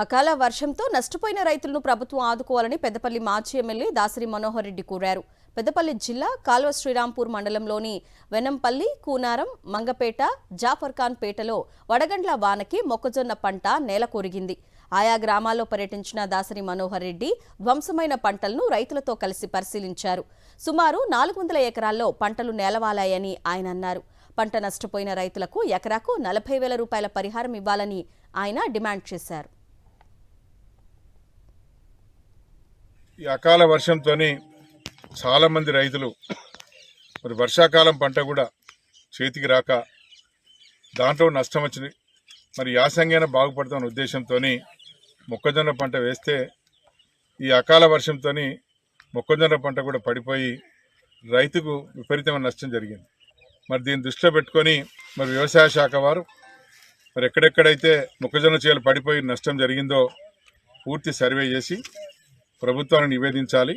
అకాల వర్షంతో నష్టపోయిన రైతులను ప్రభుత్వం ఆదుకోవాలని పెద్దపల్లి మాజీ ఎమ్మెల్యే దాసరి మనోహర్ రెడ్డి కోరారు. పెద్దపల్లి జిల్లా కాల్వ శ్రీరాంపూర్ మండలంలోని వెనంపల్లి, కూనారం, మంగపేట, జాఫర్ఖాన్ పేటలో వడగండ్ల వానకి మొక్కజొన్న పంట నేలకొరిగింది. ఆయా గ్రామాల్లో పర్యటించిన దాసరి మనోహర్ రెడ్డి ధ్వంసమైన పంటలను రైతులతో కలిసి పరిశీలించారు. సుమారు 400 ఎకరాల్లో పంటలు నేలవాలాయని ఆయన అన్నారు. పంట నష్టపోయిన రైతులకు ఎకరాకు 40,000 రూపాయల పరిహారం ఇవ్వాలని ఆయన డిమాండ్ చేశారు. ఈ అకాల వర్షంతో చాలామంది రైతులు మరి వర్షాకాలం పంట కూడా చేతికి రాక దాంట్లో నష్టం వచ్చింది. మరి యాసంగైనా బాగుపడుతున్న ఉద్దేశంతో మొక్కజొన్న పంట వేస్తే ఈ అకాల వర్షంతో మొక్కజొన్న పంట కూడా పడిపోయి రైతుకు విపరీతమైన నష్టం జరిగింది. మరి దీన్ని దృష్టిలో పెట్టుకొని మరి వ్యవసాయ శాఖ వారు మరి ఎక్కడెక్కడైతే మొక్కజొన్న చేలు పడిపోయి నష్టం జరిగిందో పూర్తి సర్వే చేసి ప్రభుత్వాన్ని నివేదించాలి.